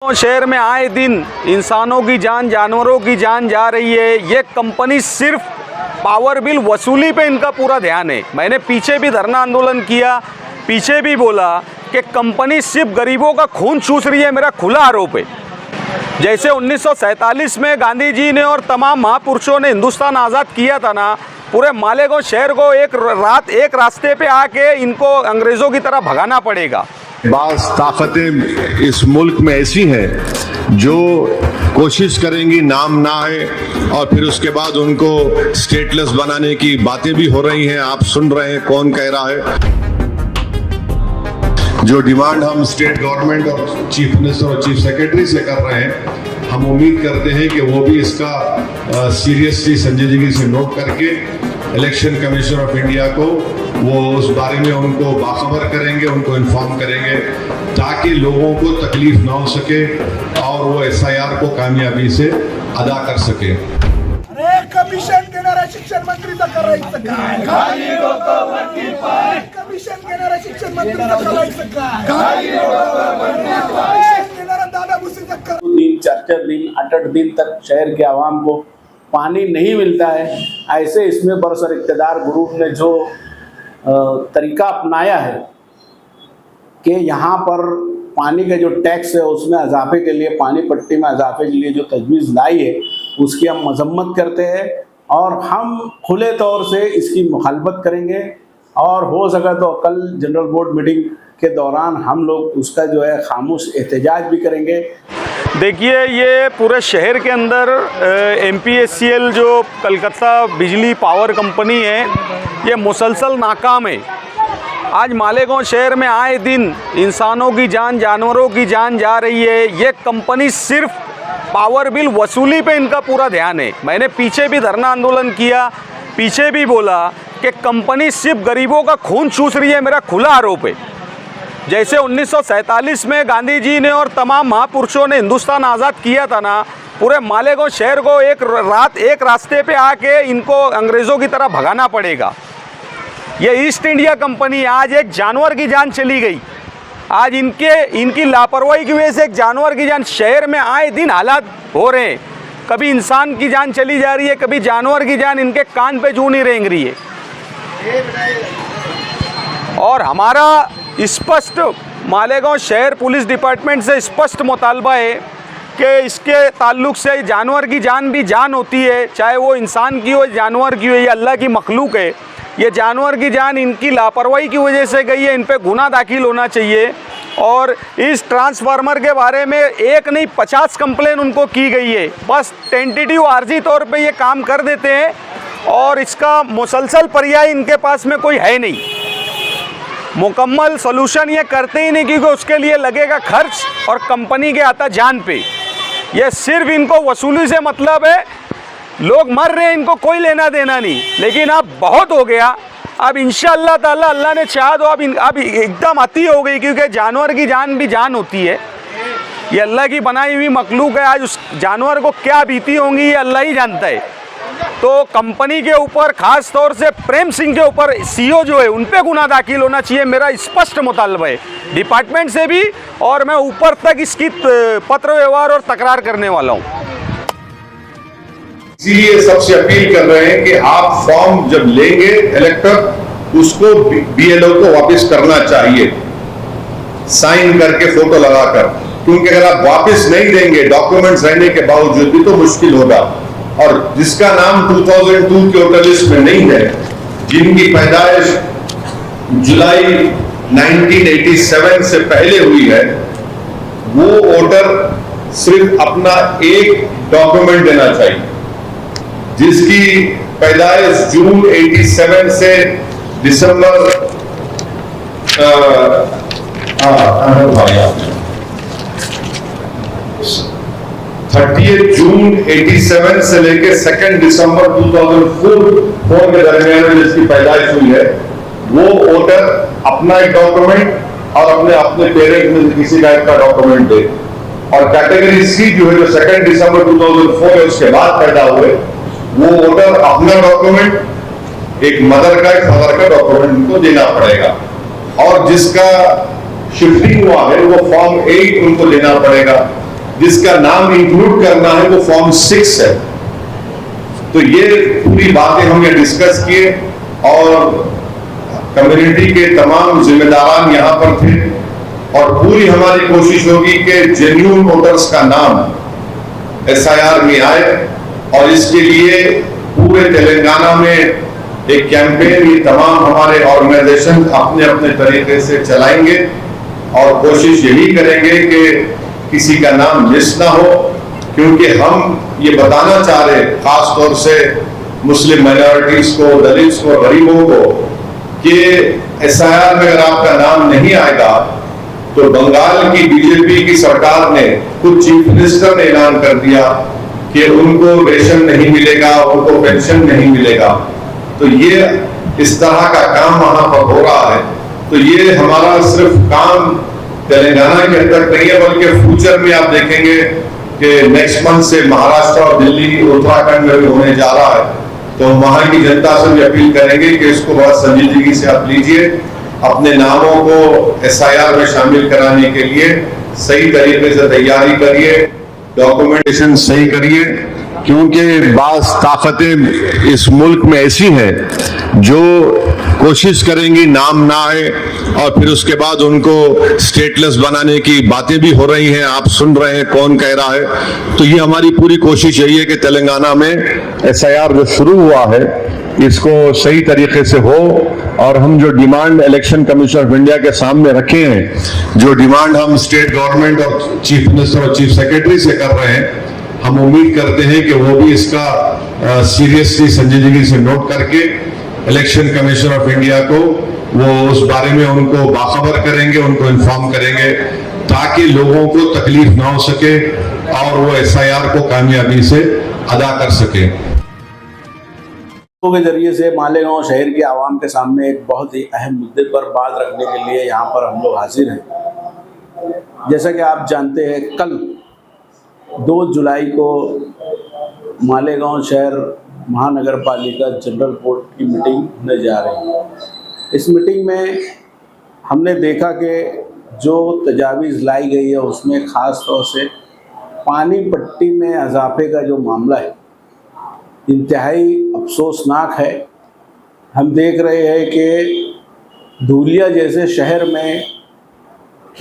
शहर में आए दिन इंसानों की जान, जानवरों की जान जा रही है। ये कंपनी सिर्फ पावर बिल वसूली पे इनका पूरा ध्यान है। मैंने पीछे भी धरना आंदोलन किया, पीछे भी बोला कि कंपनी सिर्फ गरीबों का खून चूस रही है। मेरा खुला आरोप है। जैसे 1947 में गांधी जी ने और तमाम महापुरुषों ने हिंदुस्तान आज़ाद किया था ना, पूरे मालेगांव शहर को एक रास्ते पे आके इनको अंग्रेज़ों की तरह भगाना पड़ेगा। बाज़ ताकतें इस मुल्क में ऐसी हैं जो कोशिश करेंगी नाम ना आए और फिर उसके बाद उनको स्टेटलेस बनाने की बातें भी हो रही हैं। आप सुन रहे हैं कौन कह रहा है। जो डिमांड हम स्टेट गवर्नमेंट और चीफ मिनिस्टर और चीफ सेक्रेटरी से कर रहे हैं, हम उम्मीद करते हैं कि वो भी इसका सीरियसली संजीदगी से नोट करके इलेक्शन कमीशन ऑफ इंडिया को वो उस बारे में उनको बाखबर करेंगे, उनको इन्फॉर्म करेंगे ताकि लोगों को तकलीफ ना हो सके और वो SIR को कामयाबी से अदा कर सके। कमिशन घेणारा शिक्षण मंत्रीचा करायचं काय? खाली डोकं वरती पाय. कमिशन घेणारा शिक्षण मंत्रीचं करायचं काय? खाली डोकं वरती पाय. कमिशन घेणारा दादा भुसेचा दिन 4 दिन 8 दिन तक शहर के आवाम को पानी नहीं मिलता है। ऐसे इसमें बरसर इक़्तिदार ग्रुप ने जो तरीका अपनाया है कि यहाँ पर पानी का जो टैक्स है उसमें इजाफे के लिए, पानी पट्टी में इजाफे के लिए जो तजवीज़ लाई है उसकी हम मजम्मत करते हैं और हम खुले तौर से इसकी मुखालफत करेंगे। और हो सका तो कल जनरल बोर्ड मीटिंग के दौरान हम लोग उसका जो है खामोश एहतजाज भी करेंगे। देखिए, ये पूरे शहर के अंदर MPSCL जो कलकत्ता बिजली पावर कंपनी है, ये मुसलसल नाकाम है। आज मालेगांव शहर में आए दिन इंसानों की जान, जानवरों की जान जा रही है। ये कंपनी सिर्फ पावर बिल वसूली पे इनका पूरा ध्यान है। मैंने पीछे भी धरना आंदोलन किया, पीछे भी बोला कि कंपनी सिर्फ गरीबों का खून चूस रही है। मेरा खुला आरोप है। जैसे 1947 में गांधी जी ने और तमाम महापुरुषों ने हिंदुस्तान आज़ाद किया था ना, पूरे मालेगांव शहर को एक रास्ते पे आके इनको अंग्रेज़ों की तरह भगाना पड़ेगा। ये ईस्ट इंडिया कंपनी, आज एक जानवर की जान चली गई। आज इनकी लापरवाही की वजह से एक जानवर की जान, शहर में आए दिन हालात हो रहे हैं। कभी इंसान की जान चली जा रही है, कभी जानवर की जान। इनके कान पे जूं नहीं रेंग रही है। और हमारा स्पष्ट मालेगांव शहर पुलिस डिपार्टमेंट से स्पष्ट मुतालबा है कि इसके ताल्लुक से जानवर की जान भी जान होती है, चाहे वो इंसान की हो, जानवर की हो, ये अल्लाह की मखलूक है। ये जानवर की जान इनकी लापरवाही की वजह से गई है। इन पे गुनाह दाखिल होना चाहिए। और इस ट्रांसफार्मर के बारे में एक नहीं 50 कंप्लेन उनको की गई है। बस टेंटेटिव आर्जी तौर पे ये काम कर देते हैं और इसका मुसलसल पर्याय इनके पास में कोई है नहीं। मुकम्मल सॉल्यूशन ये करते ही नहीं, क्योंकि उसके लिए लगेगा खर्च और कंपनी के आता जान पे। ये सिर्फ इनको वसूली से मतलब है। लोग मर रहे हैं, इनको कोई लेना देना नहीं। लेकिन अब बहुत हो गया। अब इंशाअल्लाह ताला अल्लाह ने चाहा तो अब एकदम अति हो गई, क्योंकि जानवर की जान भी जान होती है। ये अल्लाह की बनाई हुई मखलूक है। आज उस जानवर को क्या बीती होंगी ये अल्लाह ही जानता है। तो कंपनी के ऊपर, ख़ास तौर से प्रेम सिंह के ऊपर CEO जो है, उन पे गुनाह दाखिल होना चाहिए। मेरा स्पष्ट मुतालबा है डिपार्टमेंट से भी, और मैं ऊपर तक इसकी पत्र व्यवहार और तकरार करने वाला हूँ। इसीलिए सबसे अपील कर रहे हैं कि आप फॉर्म जब लेंगे इलेक्टर, उसको BLO को वापस करना चाहिए, साइन करके फोटो लगाकर। क्योंकि अगर आप वापस नहीं देंगे डॉक्यूमेंट्स रहने के बावजूद भी, तो मुश्किल होगा। और जिसका नाम 2002 के वोटर लिस्ट में नहीं है, जिनकी पैदाइश जुलाई 1987 से पहले हुई है, वो वोटर सिर्फ अपना एक डॉक्यूमेंट देना चाहिए। जिसकी पैदाइश जून 87 से दिसंबर 30 जून 87 से लेकर 2 दिसंबर 2004 के दरमियान में जिसकी पैदाइश हुई है, वो वोटर अपना एक डॉक्यूमेंट और अपने पेरेंट में किसी टाइप का डॉक्यूमेंट दे। और कैटेगरी C जो है, जो 2 दिसंबर 2004 है, उसके बाद पैदा हुए, वो वोटर अपना डॉक्यूमेंट, एक मदर का, एक फादर का डॉक्यूमेंट उनको देना पड़ेगा। और जिसका शिफ्टिंग हुआ है वो फॉर्म 8 उनको लेना पड़ेगा। जिसका नाम इंक्लूड करना है वो फॉर्म 6 है। तो ये पूरी बातें हमने डिस्कस किए और कम्युनिटी के तमाम जिम्मेदारान यहाँ पर थे और पूरी हमारी कोशिश होगी कि जेन्युइन वोटर्स का नाम SIR में आए और इसके लिए पूरे तेलंगाना में एक कैंपेन ये तमाम हमारे ऑर्गेनाइजेशन अपने अपने तरीके से चलाएंगे और कोशिश यही करेंगे कि किसी का नाम मिस ना हो, क्योंकि हम ये बताना चाह रहे खास तौर से मुस्लिम माइनॉरिटीज को, दलित्स को, गरीबों को कि SIR में अगर आपका नाम नहीं आएगा तो बंगाल की बीजेपी की सरकार ने, खुद चीफ मिनिस्टर ने ऐलान कर दिया कि उनको रेशन नहीं मिलेगा, उनको पेंशन नहीं मिलेगा। तो ये इस तरह का काम वहां पर हो रहा है। तो ये हमारा सिर्फ काम तेलंगाना के अंदर नहीं है, बल्कि फ्यूचर में आप देखेंगे कि नेक्स्ट मंथ से महाराष्ट्र और दिल्ली, उत्तराखंड में भी होने जा रहा है। तो वहां की जनता से भी अपील करेंगे कि इसको बहुत संजीदगी से आप लीजिए, अपने नामों को SIR में शामिल कराने के लिए सही तरीके से तैयारी करिए, डॉक्यूमेंटेशन सही करिए, क्योंकि बाज़ ताकतें इस मुल्क में ऐसी हैं जो कोशिश करेंगी नाम ना आए और फिर उसके बाद उनको स्टेटलेस बनाने की बातें भी हो रही हैं। आप सुन रहे हैं कौन कह रहा है। तो ये हमारी पूरी कोशिश यही है कि तेलंगाना में SIR जो शुरू हुआ है इसको सही तरीके से हो और हम जो demand election commission of India के सामने रखे हैं, जो डिमांड हम स्टेट गवर्नमेंट और चीफ मिनिस्टर और चीफ सेक्रेटरी से कर रहे हैं, हम उम्मीद करते हैं कि वो भी इसका सीरियसली संजीदगी से नोट करके इलेक्शन कमीशन ऑफ इंडिया को वो उस बारे में उनको बाखबर करेंगे, उनको इन्फॉर्म करेंगे, ताकि लोगों को तकलीफ ना हो सके और वो SIR को कामयाबी से अदा कर सके। के जरिए से मालेगांव शहर के आवाम के सामने एक बहुत ही अहम मुद्दे पर बात रखने के लिए यहाँ पर हम लोग हाजिर हैं। जैसा कि आप जानते हैं, कल 2 जुलाई को मालेगांव शहर महानगर पालिका जनरल बोर्ड की मीटिंग होने जा रही है। इस मीटिंग में हमने देखा कि जो तजावीज़ लाई गई है उसमें ख़ास तौर से पानी पट्टी में इजाफे का जो मामला है इंतहाई अफसोसनाक है। हम देख रहे हैं कि धूलिया जैसे शहर में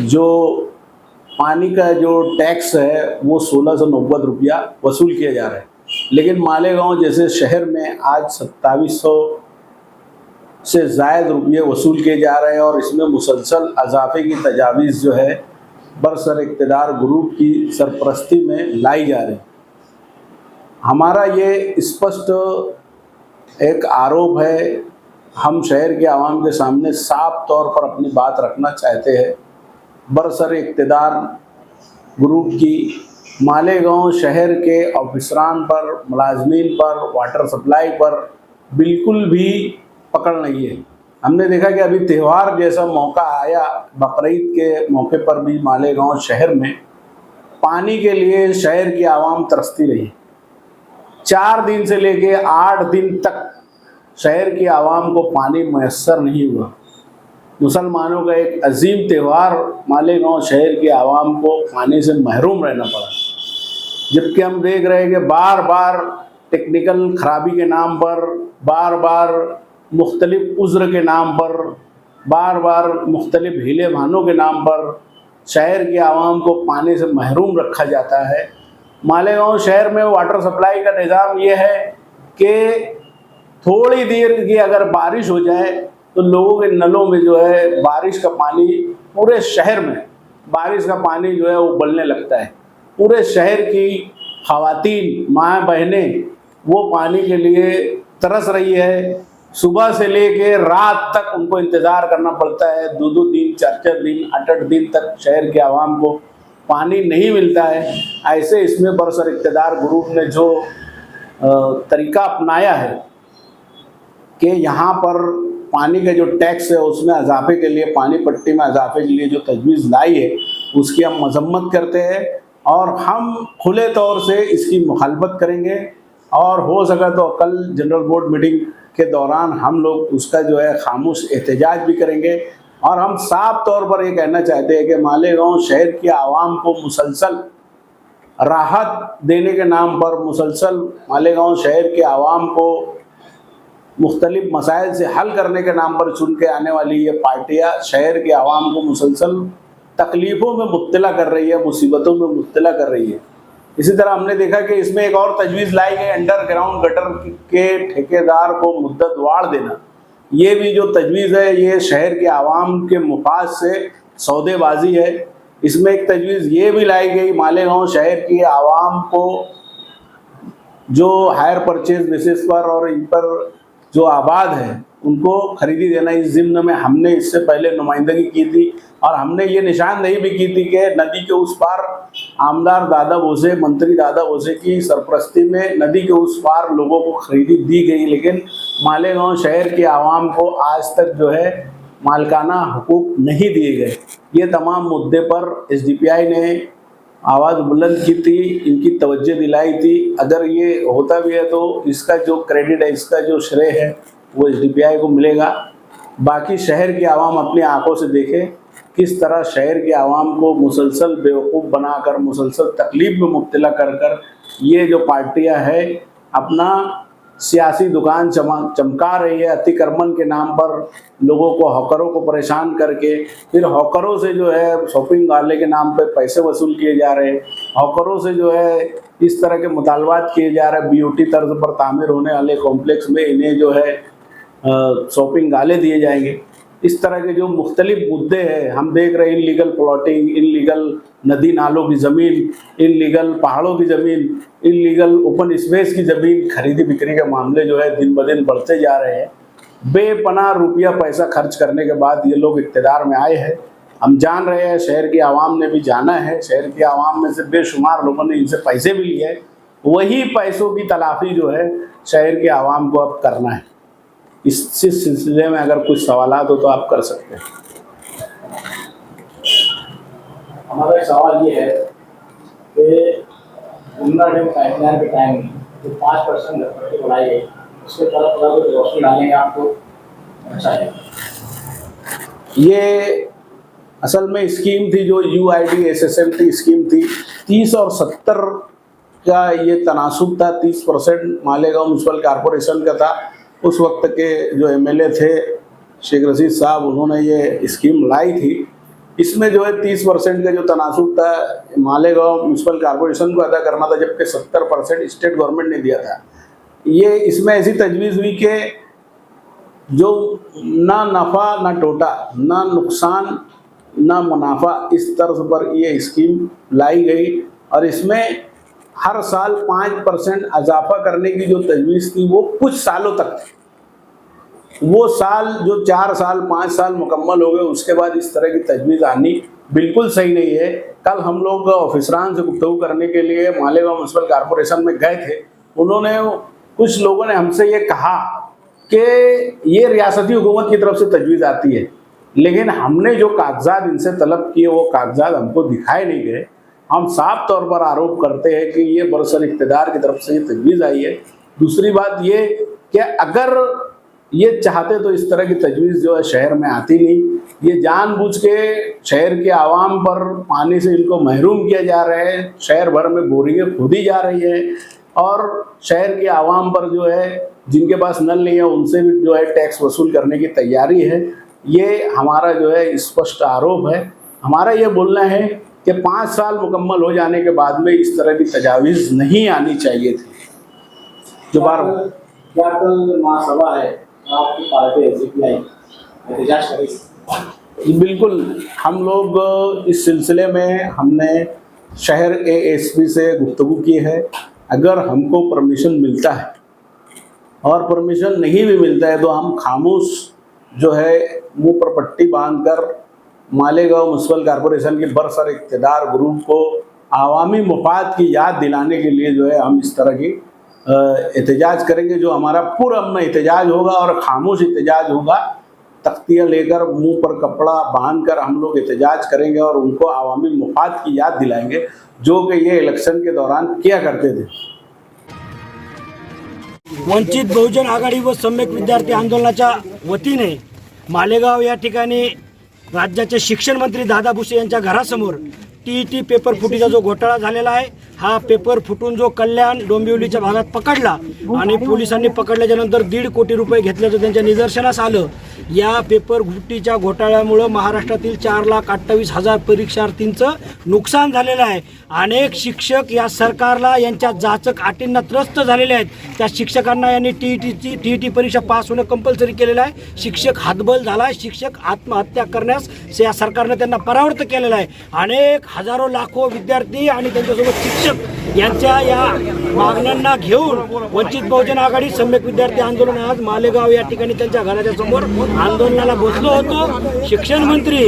जो पानी का जो टैक्स है वो 1690 रुपया वसूल किया जा रहा है, लेकिन मालेगांव जैसे शहर में आज 2700 से ज़ायद रुपये वसूल किए जा रहे हैं और इसमें मुसलसल इजाफे की तजावीज़ जो है बरसर इक़्तिदार ग्रुप की सरपरस्ती में लाई जा रही है। हमारा ये स्पष्ट एक आरोप है, हम शहर के आवाम के सामने साफ तौर पर अपनी बात रखना चाहते हैं। बरसर इक़्तिदार ग्रुप की मालेगांव शहर के ऑफिसरान पर, मुलाजमीन पर, वाटर सप्लाई पर बिल्कुल भी पकड़ नहीं है। हमने देखा कि अभी त्यौहार जैसा मौका आया, बकरीद के मौके पर भी मालेगांव शहर में पानी के लिए शहर की आवाम तरसती रही। 4 दिन से लेके 8 दिन तक शहर की आवाम को पानी मैसर नहीं हुआ। मुसलमानों का एक अजीम त्यौहार मालेगांव शहर की आवाम को पानी से महरूम रहना पड़ा, जबकि हम देख रहे हैं कि बार बार टेक्निकल खराबी के नाम पर, बार बार मुख्तलिफ उज़्र के नाम पर, बार बार मुख्तलिफ हीले बहानों के नाम पर शहर की आवाम को पानी से महरूम रखा जाता है। मालेगांव शहर में वाटर सप्लाई का निज़ाम ये है कि थोड़ी देर की अगर बारिश हो जाए तो लोगों के नलों में जो है बारिश का पानी, पूरे शहर में बारिश का पानी जो है वो उबलने लगता है। पूरे शहर की ख़वातीन, माँ बहनें वो पानी के लिए तरस रही है। सुबह से लेके रात तक उनको इंतज़ार करना पड़ता है। 2-2 दिन, 4-4 दिन, 8-8 दिन तक शहर के आवाम को पानी नहीं मिलता है। ऐसे इसमें बरसर इक़्तिदार ग्रुप ने जो तरीका अपनाया है कि यहाँ पर पानी का जो टैक्स है उसमें इजाफे के लिए, पानी पट्टी में इजाफे के लिए जो तजवीज़ लाई है उसकी हम मजम्मत करते हैं और हम खुले तौर से इसकी मुखालफत करेंगे। और हो सका तो कल जनरल बोर्ड मीटिंग के दौरान हम लोग उसका जो है खामोश एहतजाज भी करेंगे। और हम साफ तौर पर ये कहना चाहते हैं कि मालेगांव शहर की आवाम को मुसलसल राहत देने के नाम पर मुसलसल मालेगांव शहर के आवाम को मुख्तलिफ मसाइल से हल करने के नाम पर चुन के आने वाली ये पार्टियां शहर के आवाम को मुसलसल तकलीफ़ों में मुब्तला कर रही है, मुसीबतों में मुब्तला कर रही है। इसी तरह हमने देखा कि इसमें एक और तजवीज़ लाई गई, अंडरग्राउंड गटर के ठेकेदार को मुद्दत वाड़ देना। ये भी जो तजवीज़ है ये शहर के आवाम के मुफाद से सौदेबाजी है। इसमें एक तजवीज़ ये भी लाई गई, मालेगांव शहर की आवाम को जो हायर परचेज बेसिस पर और इन पर जो आबाद है उनको खरीदी देना। इस ज़िम्न में हमने इससे पहले नुमाइंदगी की थी और हमने ये निशानदेही भी की थी कि नदी के उस पार आमदार दादा भोसे, मंत्री दादा भोसे की सरपरस्ती में नदी के उस पार लोगों को खरीदी दी गई, लेकिन मालेगांव शहर के आवाम को आज तक जो है मालकाना हुकूक नहीं दिए गए। ये तमाम मुद्दे पर SDPI ने आवाज़ बुलंद की थी, इनकी तवज्जो दिलाई थी। अगर ये होता भी है तो इसका जो क्रेडिट है, इसका जो श्रेय है वो SDPI को मिलेगा। बाकी शहर के आवाम अपनी आंखों से देखे किस तरह शहर के आवाम को मुसलसल बेवकूफ़ बनाकर, मुसलसल तकलीफ में मुब्तला कर कर ये जो पार्टियां है अपना सियासी दुकान चमका रही है। अतिक्रमण के नाम पर लोगों को, हॉकरों को परेशान करके, फिर हॉकरों से जो है शॉपिंग वाले के नाम पे पैसे वसूल किए जा रहे हैं। हॉकरों से जो है इस तरह के मुतालबात किए जा रहे हैं। BOT तर्ज पर तामीर होने वाले कॉम्प्लेक्स में इन्हें जो है शॉपिंग गाले दिए जाएंगे। इस तरह के जो मुख्तलिफ मुद्दे हैं हम देख रहे हैं, इनलीगल प्लॉटिंग, इनलीगल नदी नालों की ज़मीन, इनलीगल पहाड़ों की ज़मीन, इनलीगल ओपन स्पेस की ज़मीन खरीदी बिक्री के मामले जो है दिन ब दिन बढ़ते जा रहे हैं। बेपनाह रुपया पैसा खर्च करने के बाद ये लोग इक़्तिदार में आए हैं। हम जान रहे हैं, शहर की आवाम ने भी जाना है, शहर की आवाम में से बेशुमार लोगों ने इनसे पैसे भी लिए हैं। वही पैसों की तलाफ़ी जो है शहर के आवाम को अब करना है। इस सिलसिले में अगर कुछ सवालात हो तो आप कर सकते हैं। हमारा एक सवाल ये है कि गंगा डैम पाइपलाइन के टाइम में जो 5% घटपट्टी बढ़ाई गई उसके तरफ अगर रोशनी डालेंगे आपको अच्छा है। ये असल में स्कीम थी जो UID SSMT स्कीम थी। 30 और 70 का ये तनासुब था। 30% मालेगांव म्यूनसिपल कॉरपोरेशन का था। उस वक्त के जो MLA थे शेख रशीद साहब, उन्होंने ये स्कीम लाई थी। इसमें जो है 30% का जो तनासुब था मालेगांव म्यूनसिपल कॉरपोरेशन को अदा करना था, जबकि 70% स्टेट गवर्नमेंट ने दिया था। ये इसमें ऐसी तजवीज़ हुई कि जो ना नफ़ा ना टोटा, ना नुकसान ना मुनाफा, इस तर्ज पर ये स्कीम लाई गई और इसमें हर साल 5% इजाफा करने की जो तजवीज़ थी वो कुछ सालों तक थी। वो साल जो 4 साल 5 साल मुकम्मल हो गए उसके बाद इस तरह की तजवीज़ आनी बिल्कुल सही नहीं है। कल हम लोग ऑफिसरान से गुफ्तगू करने के लिए मालेगांव म्यूनसिपल कॉरपोरेशन में गए थे। उन्होंने, कुछ लोगों ने हमसे ये कहा कि ये रियासती हुकूमत की तरफ से तजवीज़ आती है, लेकिन हमने जो कागजात इनसे तलब किए वो कागजात हमको दिखाए नहीं गए। हम साफ तौर पर आरोप करते हैं कि ये बरसर इक़्तिदार की तरफ से ये तजवीज़ आई है। दूसरी बात ये कि अगर ये चाहते तो इस तरह की तजवीज़ जो है शहर में आती नहीं। ये जानबूझ के शहर के आवाम पर पानी से इनको महरूम किया जा रहा है। शहर भर में बोरिंगें खोदी जा रही है और शहर के आवाम पर जो है जिनके पास नल नहीं है उनसे भी जो है टैक्स वसूल करने की तैयारी है। ये हमारा जो है स्पष्ट आरोप है। हमारा ये बोलना है कि 5 साल मुकम्मल हो जाने के बाद में इस तरह की तजावीज़ नहीं आनी चाहिए थी। जो बार क्या कल महासभा है आपकी पार्टी SDPI एहतजाज करेगी? बिल्कुल, हम लोग इस सिलसिले में हमने शहर ASP से गुफ्तगू की है। अगर हमको परमिशन मिलता है और परमिशन नहीं भी मिलता है तो हम खामोश जो है मुंह पर पट्टी बांधकर मालेगांव म्यूनसिपल कॉरपोरेशन के बरसर इक़्तिदार ग्रुप को आवामी मफाद की याद दिलाने के लिए जो है हम इस तरह की एहतजाज करेंगे, जो हमारा पुरअमन एहतजाज होगा और खामोश एहतजाज होगा। तख्तियाँ लेकर मुंह पर कपड़ा बांधकर हम लोग एहतजाज करेंगे और उनको आवामी मफाद की याद दिलाएंगे जो कि ये इलेक्शन के दौरान किया करते थे। वंचित बहुजन आघाडी व सम्यक विद्यार्थी आंदोलनाच्या वतीने मालेगाव या ठिकाणी राज्याचे शिक्षण मंत्री दादा भुसे यांच्या घरासमोर TET पेपर फुटीचा जो घोटाळा झालेला आहे हा पेपर फुटून जो कल्याण डोंबिवलीच्या भागात पकडला आणि पोलिसांनी पकडल्याच्या नंतर 1.5 कोटी रुपये घेतल्याचं त्यांच्या निदर्शनास आलं. या पेपर फुटीच्या घोटाळ्यामुळं महाराष्ट्रातील 4,28,000 परीक्षार्थींचं नुकसान झालेलं आहे. अनेक शिक्षक या सरकारला यांच्या जाचक अटींना त्रस्त झालेले आहेत. त्या शिक्षकांना यांनी TET परीक्षा पास होणं कंपल्सरी केलेलं आहे. शिक्षक हातबल झाला आहे. शिक्षक आत्महत्या करण्यास या सरकारनं त्यांना परावृत्त केलेलं आहे. अनेक हजारो लाखो विद्यार्थी आणि त्यांच्यासोबत शिक्षक यांच्या या मागण्यांना घेऊन वंचित बहुजन आघाडी सम्यक विद्यार्थी आंदोलन आज मालेगाव या ठिकाणी त्यांच्या घराच्या समोर आंदोलनाला बसलो होतो. शिक्षण मंत्री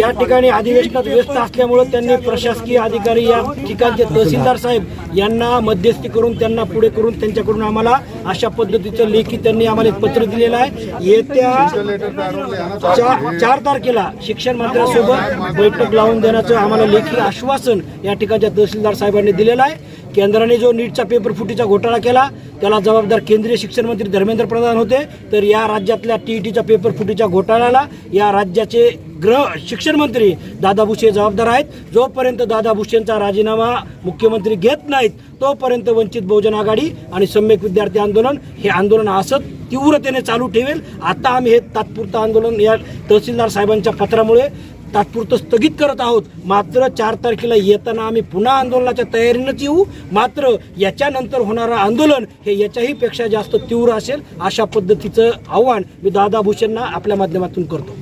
या ठिकाणी अधिवेशनात व्यस्त असल्यामुळे त्यांनी प्रशासकीय अधिकारी या ठिकाणचे तहसीलदार साहेब यांना मध्यस्थी करून त्यांना पुढे करून त्यांच्याकडून आम्हाला अशा पद्धतीचं लेखी त्यांनी आम्हाला एक पत्र दिलेलं आहे. येत्या 4 तारखेला शिक्षण मंत्र्यांसोबत बैठक लावून देण्याचं आम्हाला लेखी आश्वासन या ठिकाणच्या तहसीलदार साहेबांनी दिलेलं आहे. केंद्राने जो नीटचा पेपर फुटीचा घोटाळा केला त्याला जबाबदार केंद्रीय शिक्षण मंत्री धर्मेंद्र प्रधान होते. तर या राज्यातल्या TETच्या पेपर फुटीच्या घोटाळ्याला या राज्याचे शिक्षण मंत्री दादा भुसे जबाबदार आहेत. जोपर्यंत दादा भुसेंचा राजीनामा मुख्यमंत्री घेत नाहीत तोपर्यंत वंचित बहुजन आघाडी आणि सम्यक विद्यार्थी आंदोलन हे आंदोलन असत तीव्रतेने चालू ठेवेल. आता आम्ही हे तात्पुरतं आंदोलन या तहसीलदार साहेबांच्या पत्रामुळे तात्पुरतं स्थगित करत आहोत. मात्र 4 तारखेला येताना आम्ही पुन्हा आंदोलनाच्या तयारीनंच येऊ. मात्र याच्यानंतर होणारं आंदोलन हे याच्याही पेक्षा जास्त तीव्र असेल अशा पद्धतीचं आव्हान मी दादा भुसेंना आपल्या माध्यमातून करतो.